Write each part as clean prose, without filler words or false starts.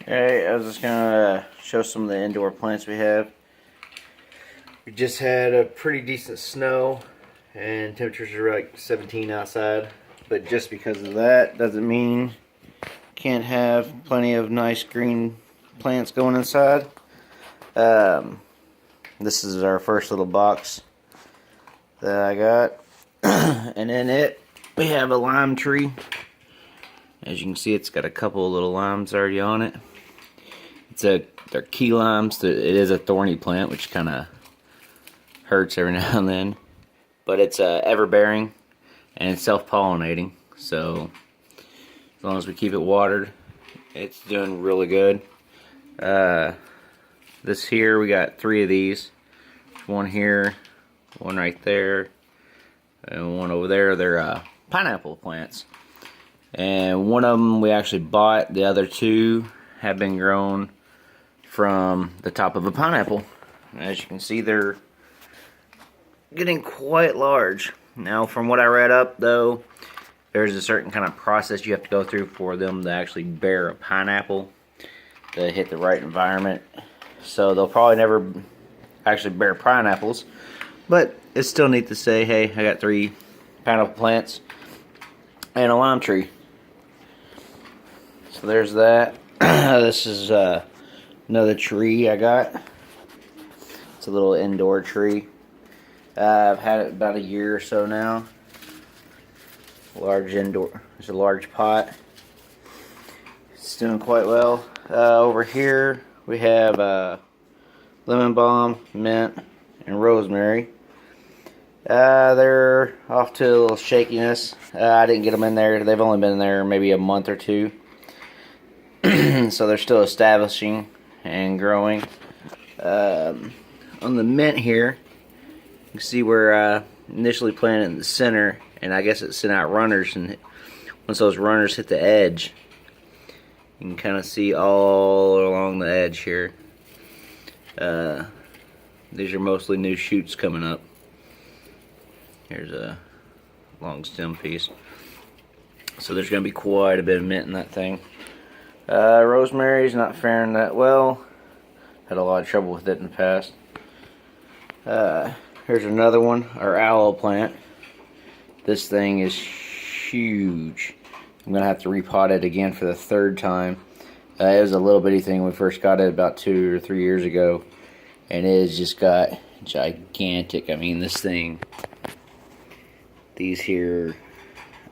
Alright, I was just gonna show some of the indoor plants we have. We just had a pretty decent snow and temperatures are like 17 outside, but just because of that doesn't mean can't have plenty of nice green plants going inside. This is our first little box that I got, and in it we have a lime tree. As you can see, it's got a couple of little limes already on it. They're key limes. It is a thorny plant, which kind of hurts every now and then, but it's ever-bearing and self-pollinating. So as long as we keep it watered, it's doing really good. This here, we got 3 of these. One here, one right there, and one over there. They're pineapple plants. And one of them we actually bought. The other 2 have been grown from the top of a pineapple. As you can see, they're getting quite large. Now, from what I read up, though, there's a certain kind of process you have to go through for them to actually bear a pineapple to hit the right environment. So they'll probably never actually bear pineapples, but it's still neat to say, hey, I got 3 pineapple plants and a lime tree. So there's that. This is another tree I got. It's a little indoor tree. I've had it about a year or so now. Large indoor. It's a large pot. It's doing quite well. Over here we have lemon balm, mint, and rosemary. They're off to a little shakiness. I didn't get them in there. They've only been in there maybe a month or 2. So they're still establishing and growing. On the mint here, you can see where initially planted in the center, and I guess it sent out runners, and once those runners hit the edge, you can kind of see all along the edge here. These are mostly new shoots coming up. Here's a long stem piece. So there's going to be quite a bit of mint in that thing. Rosemary's not faring that well. Had a lot of trouble with it in the past. Here's another one, our aloe plant. This thing is huge. I'm going to have to repot it again for the 3rd time. It was a little bitty thing when we first got it about 2 or 3 years ago, and it has just got gigantic. I mean, this thing, these here,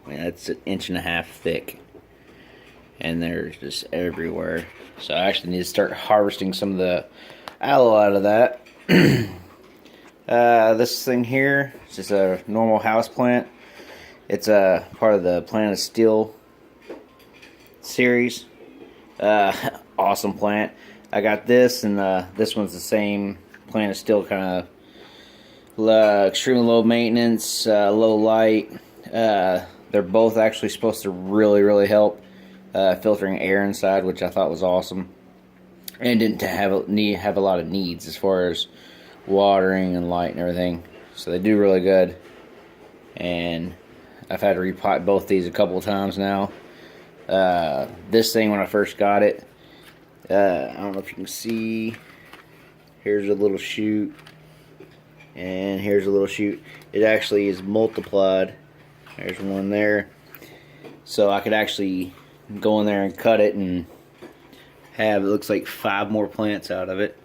I mean, that's 1.5 inches thick, and they're just everywhere. So I actually need to start harvesting some of the aloe out of that. This thing here is just a normal house plant. It's a part of the Plant of Steel series. Awesome plant. I got this, and this one's the same Plant of Steel, kind of extremely low maintenance, low light. They're both actually supposed to really help filtering air inside, which I thought was awesome, and didn't have a lot of needs as far as watering and light and everything. So they do really good, and I've had to repot both these a couple of times now. This thing, when I first got it, I don't know if you can see, here's a little shoot, and here's a little shoot. It actually is multiplied. There's one there. So I could actually go in there and cut it and have, it looks like 5 more plants out of it.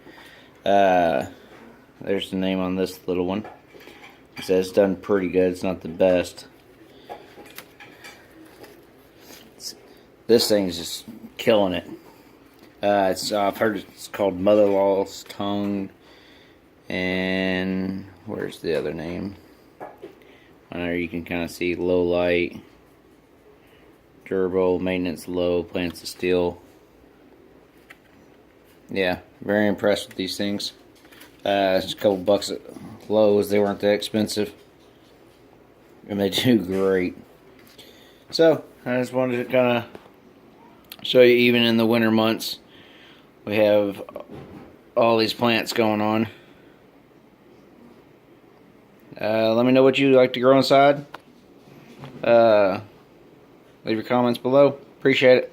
There's the name on this little one. It says it's done pretty good. It's not the best. This thing's just killing it. I've heard it's called Mother-in-law's Tongue, and where's the other name? I know you can kind of see low light, durable, maintenance low, Plants of Steel. Yeah, very impressed with these things. Just a couple bucks at Lowe's. They weren't that expensive, and they do great. So I just wanted to kind of show you, even in the winter months, we have all these plants going on. Let me know what you'd like to grow inside. Leave your comments below. Appreciate it.